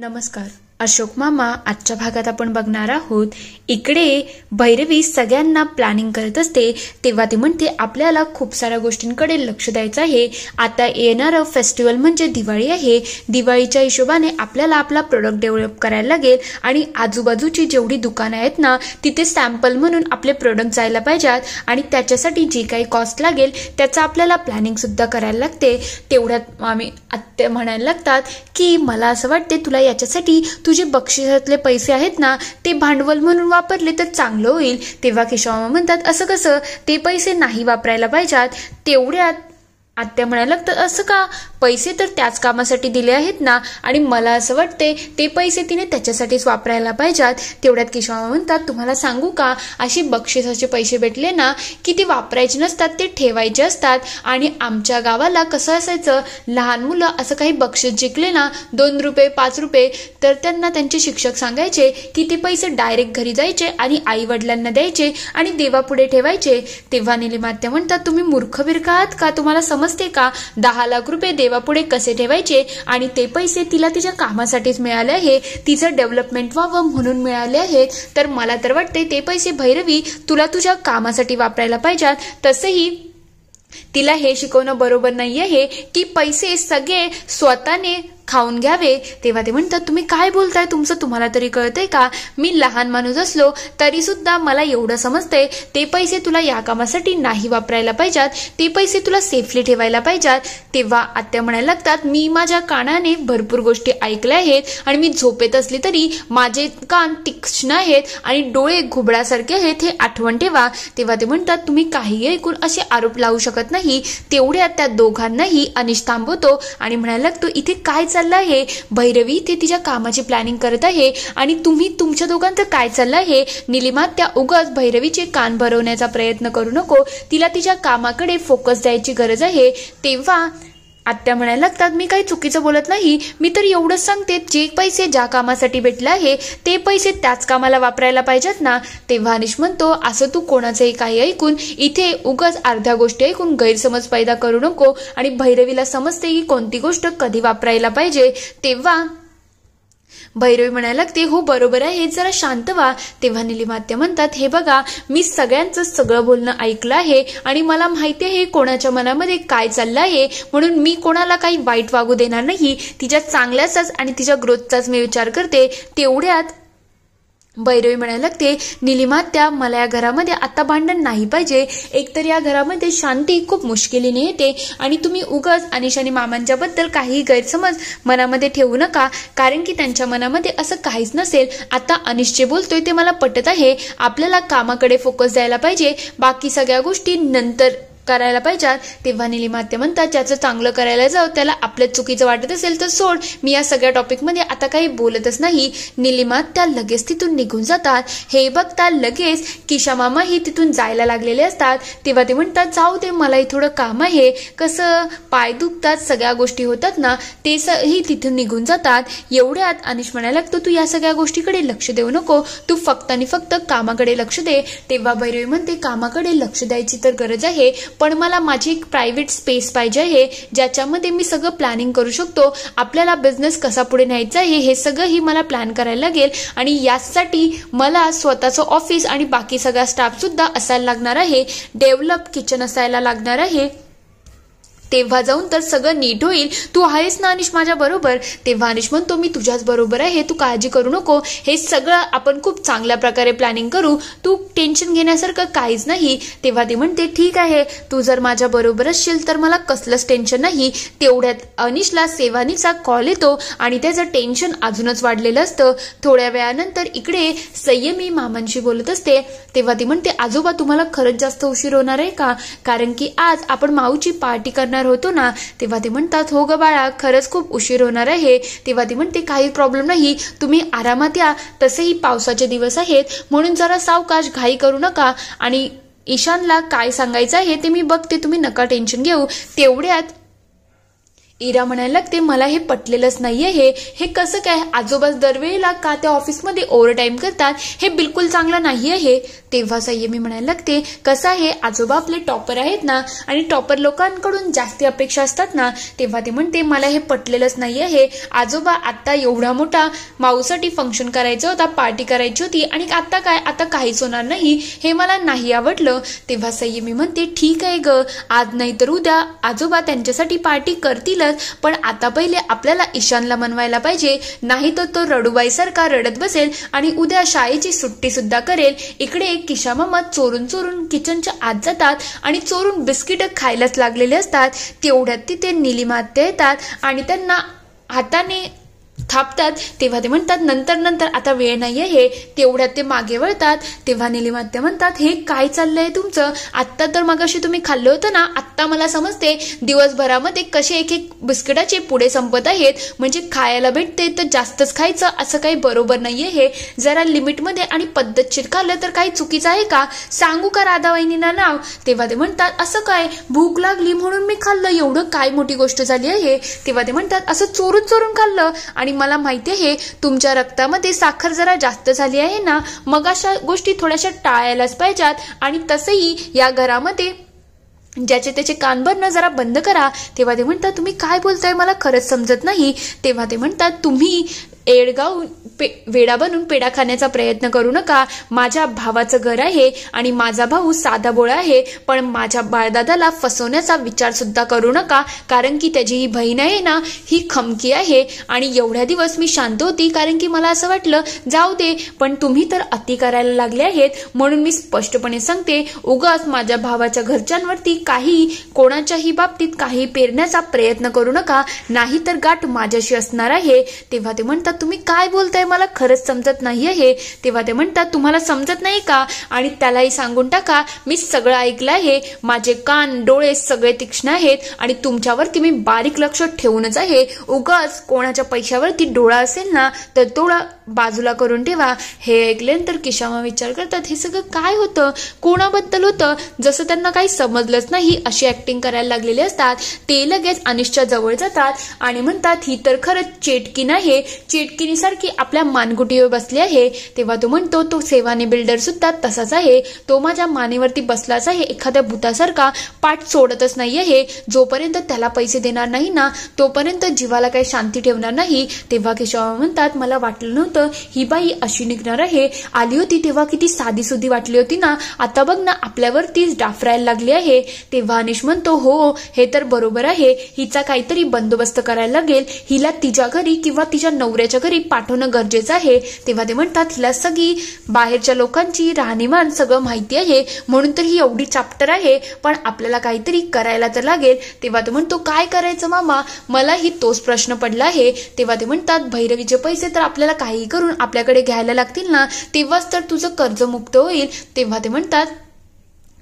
नमस्कार. अशोक मामा आजच्या भागात आपण बघणार आहोत. इकडे भैरवी सगळ्यांना प्लॅनिंग करत असते तेव्हा ती म्हणते आपल्याला खूप साऱ्या गोष्टींकडे लक्ष द्यायचं आहे. आता येणारं फेस्टिवल म्हणजे दिवाळी आहे. दिवाळीच्या हिशोबाने आपल्याला आपला प्रोडक्ट डेव्हलप करायला लागेल आणि आजूबाजूची जेवढी दुकानं आहेत ना तिथे सॅम्पल म्हणून आपले प्रोडक्ट जायला पाहिजेत आणि त्याच्यासाठी जी काही कॉस्ट लागेल त्याचं आपल्याला प्लॅनिंग सुद्धा करायला लागते. तेवढ्यात आम्ही आत्या म्हणायला लागतात की मला असं वाटते तुला याच्यासाठी तुझे बक्षिसातले पैसे आहेत ना ते भांडवल म्हणून वापरले तर चांगलं होईल. तेव्हा केशवमामा म्हणतात असं कसं, ते पैसे नाही वापरायला पाहिजेत. तेवढ्यात आत्या म्हणायला लागतात असं का, पैसे तर त्याच कामासाठी दिले आहेत ना आणि मला असं वाटते ते पैसे तिने त्याच्यासाठीच वापरायला पाहिजेत. तेवढ्यात केशवमामा म्हणतात तुम्हाला सांगू का, अशी बक्षिसाचे पैसे भेटले ना की ते वापरायचे नसतात, ते ठेवायचे असतात. आणि आमच्या गावाला कसं असायचं, लहान मुलं असं काही बक्षीस जिंकले ना 2 रुपये 5 रुपये तर त्यांना त्यांचे शिक्षक सांगायचे की ते पैसे डायरेक्ट घरी जायचे आणि आई वडिलांना द्यायचे आणि देवापुढे ठेवायचे. तेव्हा निलिमात्या म्हणतात तुम्ही मूर्ख बिरका आहात का, तुम्हाला समजते का 10 लाख रुपये देवापुढे कसे ठेवायचे आणि ते पैसे तिला तिच्या कामासाठीच मिळाले आहे, तिचं डेव्हलपमेंट व्हावं म्हणून मिळाले आहेत. तर मला तर वाटते ते पैसे भैरवी तुला तुझ्या कामासाठी वापरायला पाहिजेत. तसंही तिला हे शिकवणं बरोबर नाही आहे की पैसे सगळे स्वतःने खाऊन घ्यावे. तेव्हा ते म्हणतात तुम्ही काय बोलताय, तुमचं तुम्हाला तरी कळतंय का, मी लहान माणूस असलो तरी सुद्धा मला एवढं समजतंय ते पैसे तुला या कामासाठी नाही वापरायला पाहिजेत, ते पैसे तुला सेफली ठेवायला पाहिजेत. तेव्हा आत्या म्हणायला लागतात मी माझ्या कानाने भरपूर गोष्टी ऐकल्या आहेत आणि मी झोपेत असली तरी माझे कान तीक्ष्ण आहेत आणि डोळे घुबडासारखे आहेत, हे आठवण ठेवा. तेव्हा ते म्हणतात तुम्ही काही ऐकून असे आरोप लावू शकत नाही. तेवढ्यात त्या दोघांनाही अनिश थांबवतो आणि म्हणायला लागतो इथे काय चाललं आहे, भैरवी ते तिच्या कामाची प्लॅनिंग करत आहे आणि तुम्ही तुमच्या दोघांचं काय चाललं आहे. निलिमात्या उगाच भैरवीचे कान भरवण्याचा प्रयत्न करू नको, तिला तिच्या कामाकडे फोकस द्यायची गरज आहे. तेव्हा आत्या म्हणायला लागतात मी काही चुकीचं बोलत नाही, मी तर एवढंच सांगते जे पैसे ज्या कामासाठी भेटले आहे ते पैसे त्याच कामाला वापरायला पाहिजेत ना. तेव्हा अनिश म्हणतो असं तू कोणाचंही काही ऐकून इथे उगाच अर्ध्या गोष्टी ऐकून गैरसमज पैदा करू नको आणि भैरवीला समजते की कोणती गोष्ट कधी वापरायला पाहिजे. तेव्हा भैरवी म्हणायला लागते हो बरोबर आहे, जरा शांत व्हा. तेव्हा निलिमात्या म्हणतात हे बघा मी सगळ्यांचं सगळं बोलणं ऐकलं आहे आणि मला माहिती आहे कोणाच्या मनामध्ये काय चाललं आहे, म्हणून मी कोणाला काही वाईट वागू देणार नाही. तिच्या चांगल्याचाच आणि तिच्या ग्रोथचाच मी विचार करते. तेवढ्यात भैरवी म्हणायला लागते निलिमात्या मला या घरामध्ये आता भांडण नाही पाहिजे, एकतर या घरामध्ये शांती खूप मुश्किलीने येते आणि तुम्ही उगाच अनिश आणि मामांच्या बद्दल काही गैरसमज मनामध्ये ठेवू नका, कारण की त्यांच्या मनामध्ये असं काहीच नसेल. आता अनिश जे बोलतोय ते मला पटत आहे, आपल्याला कामाकडे फोकस द्यायला पाहिजे, बाकी सगळ्या गोष्टी नंतर करायला पाहिजेत. तेव्हा निलिमात्या म्हणतात ज्याचं चांगलं करायला जाऊ त्याला आपल्या चुकीचं वाटत असेल तर सोड, मी या सगळ्या टॉपिकमध्ये आता काही बोलतच नाही. निलिमात्या लगेच तिथून निघून जातात. हे बघता लगेच किशामामाही तिथून जायला लागलेले असतात. तेव्हा ते म्हणतात जाऊ दे मलाही थोडं काम आहे, कसं पाय दुखतात सगळ्या गोष्टी होतात ना, ते ही तिथून निघून जातात. एवढ्यात अनिश म्हणायला लागतो तू या सगळ्या गोष्टीकडे लक्ष देऊ नको, तू फक्त आणि फक्त कामाकडे लक्ष दे. तेव्हा भैरवी म्हणते कामाकडे लक्ष द्यायची तर गरज आहे, पण मला माझी एक प्रायव्हेट स्पेस पाहिजे आहे ज्याच्यामध्ये मी सगळं प्लॅनिंग करू शकतो. आपल्याला बिझनेस कसा पुढे न्यायचा आहे हे सगळं ही मला प्लॅन करायला लागेल आणि यासाठी मला स्वतःचं ऑफिस आणि बाकी सगळा स्टाफ सुद्धा असायला लागणार आहे, डेव्हलप किचन असायला लागणार आहे. तेव्हा जाऊन तर सगळं नीट होईल. तू आहेस ना अनिश माझ्या बरोबर. तेव्हा अनिश म्हणतो मी तुझ्याच बरोबर आहे, तू काळजी करू नको, हे सगळं आपण खूप चांगल्या प्रकारे प्लॅनिंग करू, तू टेन्शन घेण्यासारखं काहीच नाही. तेव्हा ती म्हणते ठीक आहे, तू जर माझ्या बरोबर असशील तर मला कसलंच टेन्शन नाही. तेवढ्यात अनिशला सेवानीचा कॉल येतो आणि त्याचं टेन्शन अजूनच वाढलेलं असतं. थोड्या वेळानंतर इकडे संयमी मामांशी बोलत असते. तेव्हा ती म्हणते आजोबा तुम्हाला खरंच जास्त उशीर होणार आहे का, कारण की आज आपण माऊची पार्टी करणार होतो ना. तेव्हा ते म्हणतात हो ग बाळा खरंच खूप उशीर होणार आहे. तेव्हा ती म्हणते काही प्रॉब्लेम नाही, तुम्ही आरामात या, तसेही पावसाचे दिवस आहेत म्हणून जरा सावकाश घाई करू नका आणि ईशानला काय सांगायचं आहे ते मी बघते, तुम्ही नका टेन्शन घेऊ. तेवढ्यात इरा म्हणायला लागते, मला हे पटलेलंच नाहीये. हे कसं काय? आजोबा दरवेळेला का त्या ऑफिसमध्ये ओव्हरटाईम करतात? हे बिलकुल चांगलं नाहीये हे. तेव्हा संयमी म्हणायला लागते, कसं आहे, आजोबा आपले टॉपर आहेत ना, आणि टॉपर लोकांकडून जास्ती अपेक्षा असतात ना. तेव्हा ते म्हणते, मला हे पटलेलंच नाहीये हे. आजोबा आता एवढा मोठा माऊसाठी फंक्शन करायचं होता, पार्टी करायची होती, आणि आता काय, आता काहीच होणार नाही, हे मला नाही आवडलं. तेव्हा संयमी म्हणते, ठीक आहे ग, आज नाही तर उद्या आजोबा त्यांच्यासाठी पार्टी करतीलच, पण आता पहिले आपल्याला ईशानला मनवायला पाहिजे, नाही तर तो रडूबाईसारखा रडत बसेल आणि उद्या शाळेची सुट्टी सुद्धा करेल. इकडे किशा मामा चोरून चोरून किचनच्या आत जातात आणि चोरून बिस्किट खायलाच लागलेले असतात. तेवढ्यात तिथे नीलिमा आत्या येतात आणि त्यांना हाताने थापतात. तेव्हा ते म्हणतात, नंतर नंतर, आता वेळ नाहीये हे. तेवढ्यात ते मागे वळतात. तेव्हा नीलिमा आत्या म्हणतात, हे काय चाललंय तुमचं? आत्ता तर मगाशी तुम्ही खाल्लं होतं ना, आत्ता मला समजते दिवसभरामध्ये कसे एक एक बिस्किटाचे पुढे संपत आहेत. म्हणजे खायला भेटते तर जास्तच खायचं, असं काही बरोबर नाहीये हे. जरा लिमिटमध्ये आणि पद्धतशीर खाल्लं तर काही चुकीचं आहे का? सांगू का राधा वहिनींना नाव? तेव्हा ते म्हणतात, असं काय, भूक लागली म्हणून मी खाल्लं, एवढं काय मोठी गोष्ट झाली आहे? तेव्हा ते म्हणतात, असं चोरून चोरून खाल्लं, आणि मला माहिती आहे तुमच्या रक्तामध्ये साखर जरा जास्त झाली आहे ना, मग अशा गोष्टी थोड्याशा टाळायलाच पाहिजेत. आणि तसंही या घरामध्ये ज्याचे त्याचे कान भरणं जरा बंद करा. तेव्हा ते म्हणतात, तुम्ही काय बोलताय, मला खरंच समजत नाही. तेव्हा ते म्हणतात, तुम्ही एडगाव वेडा बनून पेढा खाण्याचा प्रयत्न करू नका. माझ्या भावाचं घर आहे आणि माझा भाऊ साधा बोळा आहे, पण माझ्या बाळदादाला फसवण्याचा विचार सुद्धा करू नका, कारण की त्याची ही बहीण आहे ना, ही खमकी आहे. आणि एवढ्या दिवस मी शांत होती, कारण की मला असं वाटलं जाऊ दे, पण तुम्ही तर अति करायला लागले आहेत. म्हणून मी स्पष्टपणे सांगते, उगाच माझ्या भावाच्या घरच्यांवरती काही कोणाच्याही बाबतीत काही पेरण्याचा प्रयत्न करू नका, नाही तर गाठ माझ्याशी असणार आहे. तेव्हा ते म्हणतात, तुम्ही काय बोलताय, मला खरंच समजत नाहीये हे. तेव्हा ते म्हणतात, तुम्हाला समजत नाही का? आणि त्यालाही सांगून टाका, मी सगळं ऐकलं आहे, माझे कान डोळे सगळे तीक्ष्ण आहेत आणि तुमच्यावरती मी बारीक लक्ष ठेवूनच आहे. उगाच कोणाच्या पैशावरती डोळा असेल ना, तर डोळा बाजूला करून ठेवा. हे ऐकल्यानंतर किशामा विचार करतात, हे सगळं काय होतं, कोणाबद्दल होतं? जसं त्यांना काही समजलंच नाही अशी ऍक्टिंग करायला लागलेले असतात. ते लगेच अनिशच्या जवळ जातात आणि म्हणतात, ही तर खरंच चेटकीन आहे, चेटकिनीसारखी आपल्या मानगुटीवर बसली आहे. तेव्हा तो म्हणतो, तो सेवाने बिल्डर सुद्धा तसाच आहे, तो माझ्या मानेवरती बसलाच आहे, एखाद्या भूतासारखा पाठ सोडतच नाही आहे. जोपर्यंत त्याला पैसे देणार नाही ना, तोपर्यंत जीवाला काही शांती ठेवणार नाही. तेव्हा केशव म्हणतात, मला वाटलं नव्हतं ही बाई अशी निघणार आहे. आली होती तेव्हा किती साधी सुधी वाटली होती ना, आता बघ ना आपल्यावरतीच डाफरायला लागली आहे. तेव्हा अनिश म्हणतो, हो हे तर बरोबर आहे, हिचा काहीतरी बंदोबस्त करायला लागेल, हिला तिच्या घरी किंवा तिच्या नवऱ्याच्या घरी पाठवणं गरजेचं आहे. तेव्हा ते म्हणतात, हिला सगळी बाहेरच्या लोकांची राहणीमान सगळं माहिती आहे, म्हणून तर ही एवढी चाप्टर आहे, पण आपल्याला काहीतरी करायला तर लागेल. तेव्हा तो म्हणतो, काय करायचं मामा, मलाही तोच प्रश्न पडला आहे. तेव्हा ते म्हणतात, भैरवीचे पैसे तर आपल्याला काही करून आपल्याकडे घ्यायला लागतील ना, तेव्हाच तर तुझं कर्जमुक्त होईल. तेव्हा ते म्हणतात,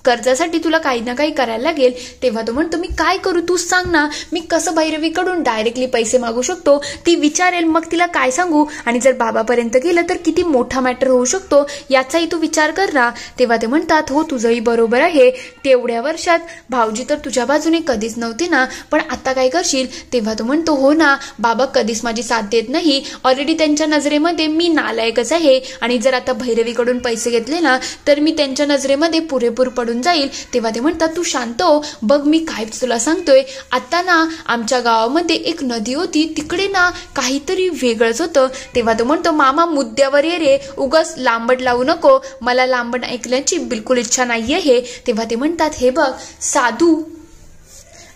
कर्जासाठी तुला काही ना काही करायला लागेल. तेव्हा तो म्हणतो, मी काय करू तूच सांग ना, मी कसं भैरवीकडून डायरेक्टली पैसे मागू शकतो? ती विचारेल, मग तिला काय सांगू? आणि जर बाबापर्यंत गेलं तर किती मोठा मॅटर होऊ शकतो, याचाही तू विचार कर ना. तेव्हा ते म्हणतात, हो तुझंही बरोबर आहे, तेवढ्या वर्षात भाऊजी तर तुझ्या बाजूने कधीच नव्हते ना, पण आता काय करशील? तेव्हा तो म्हणतो, हो ना, बाबा कधीच माझी साथ देत नाही, ऑलरेडी त्यांच्या नजरेमध्ये मी नालायकच आहे, आणि जर आता भैरवीकडून पैसे घेतले ना, तर मी त्यांच्या नजरेमध्ये पुरेपूर पडून जाईल. तेव्हा ते म्हणतात, तू शांत हो, बघ मी काय तुला सांगतोय, आता ना आमच्या गावामध्ये एक नदी होती, तिकडे ना काहीतरी वेगळंच होतं. तेव्हा तो म्हणतो, मामा मुद्द्यावर ये रे, उगाच लांबड लावू नको, मला लांबड ऐकण्याची बिलकुल इच्छा नाहीये हे. तेव्हा ते म्हणतात, हे बघ साधू,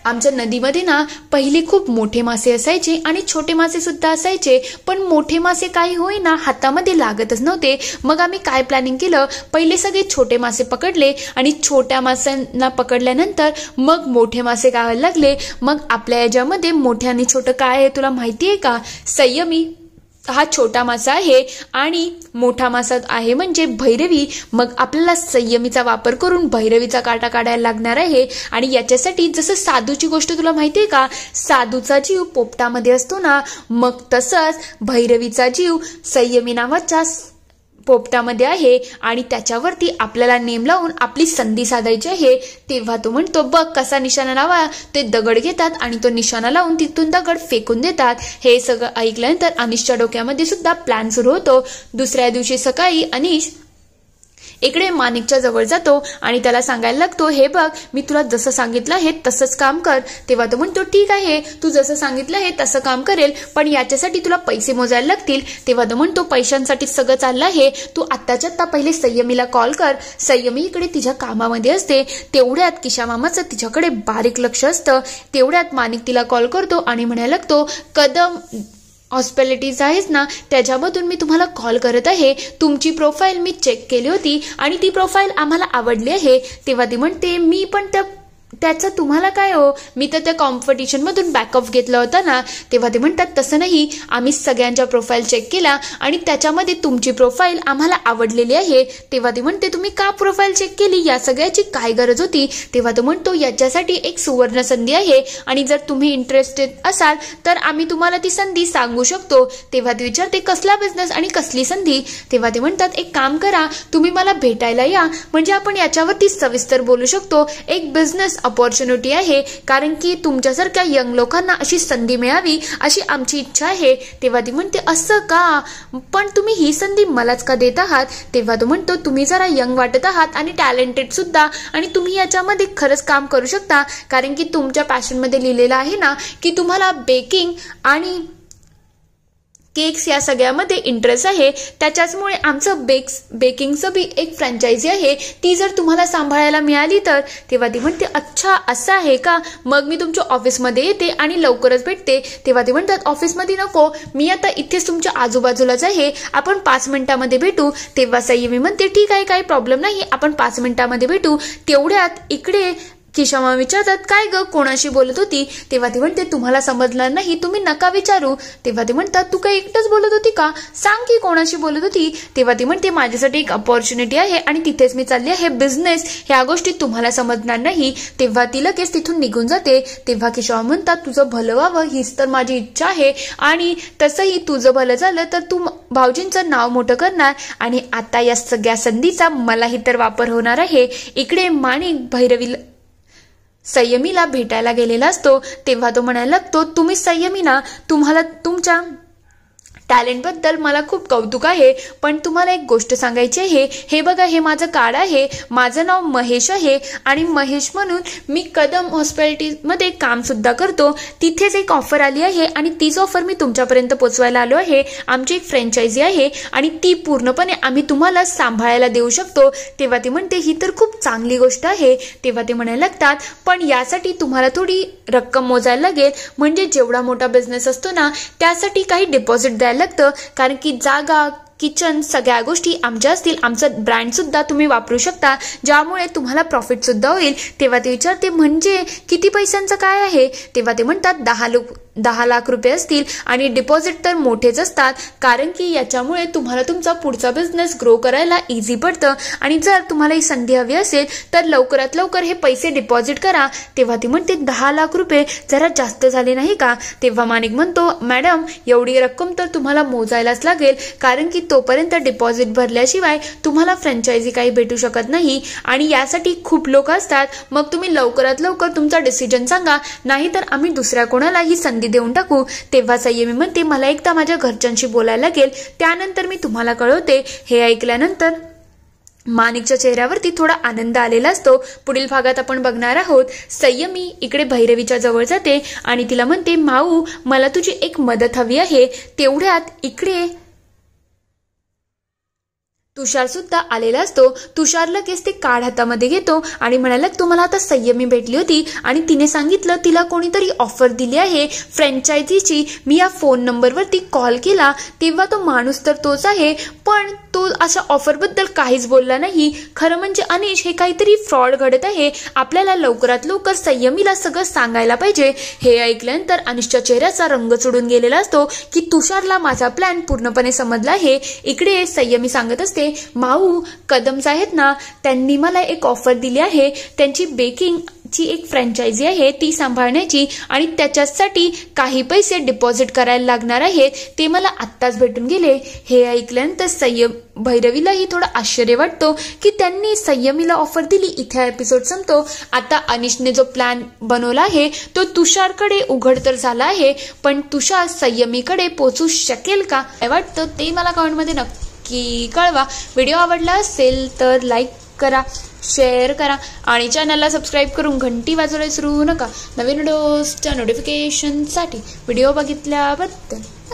आमच्या नदीमध्ये ना पहिले खूप मोठे मासे असायचे आणि छोटे मासे सुद्धा असायचे, पण मोठे मासे काही होईना हातामध्ये लागतच नव्हते. मग आम्ही काय प्लॅनिंग केलं, पहिले सगळे छोटे मासे पकडले आणि छोट्या माशांना पकडल्यानंतर मग मोठे मासे गावायला लागले. मग आपल्या याच्यामध्ये मोठे आणि छोटं काय आहे तुला माहिती आहे का? संयमी हा छोटा मासा आहे आणि मोठा मासा आहे म्हणजे भैरवी. मग आपल्याला संयमीचा वापर करून भैरवीचा काटा काढायला लागणार आहे. आणि याच्यासाठी जसं साधूची गोष्ट तुला माहितीये का, साधूचा जीव पोपटामध्ये असतो ना, मग तसंच भैरवीचा जीव संयमी नावाच्या पोपटामध्ये आहे आणि त्याच्यावरती आपल्याला नेम लावून आपली संधी साधायची आहे. तेव्हा तो म्हणतो, बघ कसा निशाणा लावा. ते दगड घेतात आणि तो निशाणा लावून तिथून दगड फेकून देतात. हे सगळं ऐकल्यानंतर अनिशच्या डोक्यामध्ये सुद्धा प्लॅन सुरू होतो. दुसऱ्या दिवशी सकाळी अनिश इकडे माणिकच्या जवळ जातो आणि त्याला सांगायला लागतो, हे बघ मी तुला जसं सांगितलं आहे तसंच काम कर. तेव्हा तो म्हणतो, ठीक आहे, तू जसं सांगितलं आहे तसं काम करेल, पण याच्यासाठी तुला पैसे मोजायला लागतील. तेव्हा तो म्हणतो, पैशांसाठी सगळं चाललं आहे, तू आत्ताच्या आत्ता पहिले संयमीला कॉल कर. संयमी इकडे तिच्या कामामध्ये असते. तेवढ्यात किशा मामाचं तिच्याकडे बारीक लक्ष असतं. तेवढ्यात माणिक तिला कॉल करतो आणि म्हणायला लागतो, कदम हॉस्पिटॅलिटीज आहेच ना, त्याच्यामधून मी तुम्हाला कॉल करत आहे. तुमची प्रोफाईल मी चेक केली होती आणि ती प्रोफाईल आम्हाला आवडली आहे. तेव्हा ती म्हणते, मी पण त्याचं तुम्हाला काय हो, मी तर त्या कॉम्पिटिशनमधून बॅकअप घेतला होता ना. तेव्हा ते म्हणतात, तसं नाही, आम्ही सगळ्यांच्या प्रोफाईल चेक केला आणि त्याच्यामध्ये तुमची प्रोफाईल आम्हाला आवडलेली आहे. तेव्हा ते म्हणते, तुम्ही का प्रोफाईल चेक केली, या सगळ्याची काय गरज होती. तेव्हा तो म्हणतो, याच्यासाठी एक सुवर्ण संधी आहे आणि जर तुम्ही इंटरेस्टेड असाल तर आम्ही तुम्हाला ती संधी सांगू शकतो. तेव्हा ते विचारते, कसला बिझनेस आणि कसली संधी. तेव्हा ते म्हणतात, एक काम करा, तुम्ही मला भेटायला या, म्हणजे आपण याच्यावरती सविस्तर बोलू शकतो. एक बिझनेस अपॉर्च्युनिटी आहे, कारण की तुमच्यासारख्या यंग लोकांना अशी संधी मिळावी अशी आमची इच्छा आहे. तेव्हा ती म्हणते, असं का, पण तुम्ही ही संधी मलाच का देत आहात. तेव्हा तो म्हणतो, तुम्ही जरा यंग वाटत आहात आणि टॅलेंटेड सुद्धा, आणि तुम्ही याच्यामध्ये खरंच काम करू शकता, कारण की तुमच्या पॅशनमध्ये लिहिलेलं आहे ना की तुम्हाला बेकिंग आणि केक्स या सगळ्यामध्ये इंटरेस्ट आहे. त्याच्याचमुळे आमचं बेकिंगचं बी एक फ्रँचायझी आहे, ती जर तुम्हाला सांभाळायला मिळाली तर. तेव्हा ती म्हणते, अच्छा असं आहे का, मग मी तुमच्या ऑफिसमध्ये येते आणि लवकरच भेटते. तेव्हा ते म्हणतात, ऑफिसमध्ये नको, मी आता इथेच तुमच्या आजूबाजूलाच आहे, आपण 5 मिनिटांमध्ये भेटू. तेव्हा संयमी म्हणते, ठीक आहे, काही प्रॉब्लेम नाही, आपण 5 मिनिटांमध्ये भेटू. तेवढ्यात इकडे किशामा विचारतात, काय ग, कोणाशी बोलत होती. तेव्हा ती म्हणते, तुम्हाला समजणार नाही, तुम्ही नका विचारू. तेव्हा ते म्हणतात, तू काय एकटंच बोलत होती का, सांग की कोणाशी बोलत होती. तेव्हा ती म्हणते, माझ्यासाठी एक अपॉर्च्युनिटी आहे आणि तिथेच मी चालली आहे, बिझनेस, ह्या गोष्टी तुम्हाला समजणार नाही. तेव्हा ती लगेच तिथून निघून जाते. तेव्हा किशामा म्हणतात, तुझं भलं व्हावं हीच तर माझी इच्छा आहे, आणि तसंही तुझं भलं झालं तर तू भाऊजींचं नाव मोठं करणार, आणि आता या सगळ्या संधीचा मलाही तर वापर होणार आहे. इकडे माणिक भैरवी संयमीला भेटायला गेलेला असतो. तेव्हा तो म्हणायला लागतो, तुम्ही संयमी ना, तुम्हाला तुमच्या टॅलेंटबद्दल मला खूप कौतुक आहे, पण तुम्हाला एक गोष्ट सांगायची आहे. हे बघा, हे माझं कार्ड आहे, माझं नाव महेश आहे आणि महेश म्हणून मी कदम हॉस्पिटॅलिटीमध्ये काम सुद्धा करतो. तिथेच एक ऑफर आली आहे आणि तीच ऑफर मी तुमच्यापर्यंत पोचवायला आलो आहे. आमची एक फ्रँचायझी आहे आणि ती पूर्णपणे आम्ही तुम्हाला सांभाळायला देऊ शकतो. तेव्हा ती म्हणते, ही तर खूप चांगली गोष्ट आहे. तेव्हा ते म्हणायला लागतात, पण यासाठी तुम्हाला थोडी रक्कम मोजायला लागेल, म्हणजे जेवढा मोठा बिझनेस असतो ना त्यासाठी काही डिपॉझिट द्यायला लागतं, कारण की जागा, किचन, सगळ्या गोष्टी आमच्या असतील, आमचं ब्रँड सुद्धा तुम्ही वापरू शकता, ज्यामुळे तुम्हाला प्रॉफिट सुद्धा होईल. तेव्हा ते विचारते, म्हणजे किती पैशांचं काय आहे. तेव्हा ते म्हणतात, 10 लाख रुपये असतील, आणि डिपॉझिट तर मोठेच असतात, कारण की याच्यामुळे तुम्हाला तुमचा पुढचा बिझनेस ग्रो करायला इझी पडतं, आणि जर तुम्हाला ही संधी हवी असेल तर लवकरात लवकर हे पैसे डिपॉझिट करा. तेव्हा ती म्हणते, 10 लाख रुपये जरा जास्त झाले नाही का. तेव्हा माणिक म्हणतो, मॅडम एवढी रक्कम तर तुम्हाला मोजायलाच लागेल, कारण की तोपर्यंत डिपॉझिट भरल्याशिवाय तुम्हाला फ्रँचायझी काही भेटू शकत नाही, आणि यासाठी खूप लोक असतात. मग तुम्ही लवकरात लवकर तुमचा डिसिजन सांगा, नाहीतर आम्ही दुसऱ्या कोणाला ही संधी देऊन टाकू. तेव्हा संयमी म्हणते, मला एकदा माझ्या घरच्यांशी बोलायला लागेल, त्यानंतर मी तुम्हाला कळवते. हे ऐकल्यानंतर माणिकच्या चेहऱ्यावरती थोडा आनंद आलेला असतो. पुढील भागात आपण बघणार आहोत, संयमी इकडे भैरवीच्या जवळ जाते आणि तिला म्हणते, माऊ मला तुझी एक मदत हवी आहे. तेवढ्यात इकडे तुषार सुद्धा आलेला असतो. तुषार लगेच ते कार्ड हातामध्ये घेतो आणि म्हणाला, तुम्हाला आता संयमी भेटली होती आणि तिने सांगितलं तिला कोणीतरी ऑफर दिली आहे फ्रँचायझीची. मी या फोन नंबरवरती कॉल केला तेव्हा तो माणूस तर तोच आहे, पण तो अशा ऑफरबद्दल काहीच बोलला नाही. खरं म्हणजे अनिश, हे काहीतरी फ्रॉड घडत आहे, आपल्याला लवकरात लवकर संयमीला सगळं सांगायला पाहिजे. हे ऐकल्यानंतर अनिशच्या चेहऱ्याचा रंग चढून गेलेला असतो की तुषारला माझा प्लॅन पूर्णपणे समजला आहे. इकडे संयमी सांगत असते, माऊ कदम्स आहेत ना, त्यांनी मला एक ऑफर दिली आहे, त्यांची बेकिंग ची एक फ्रँचायझी आहे ती सांभाळण्याची आणि त्याच्यासाठी काही पैसे डिपॉझिट करायला लागणार आहेत ते मला आत्ताच भेटून गेले। हे ऐकल्यानंतर भैरवीलाही थोडं आश्चर्य वाटतो की त्यांनी संयमीला ऑफर दिली। इथे एपिसोड संपतो। आता अनिशने जो प्लॅन बनवला आहे तो तुषारकडे उघड तर झाला आहे, पण तुषार संयमीकडे पोहोचू शकेल का काय वाटतं ते मला कमेंटमध्ये नक्की कळवा। व्हिडिओ आवडला असेल तर लाईक करा, शेअर करा आणि चॅनलला सबस्क्राईब करून घंटी वाजवायला विसरू नका नवीन व्हिडिओजच्या नोटिफिकेशनसाठी। व्हिडिओ बघितल्याबद्दल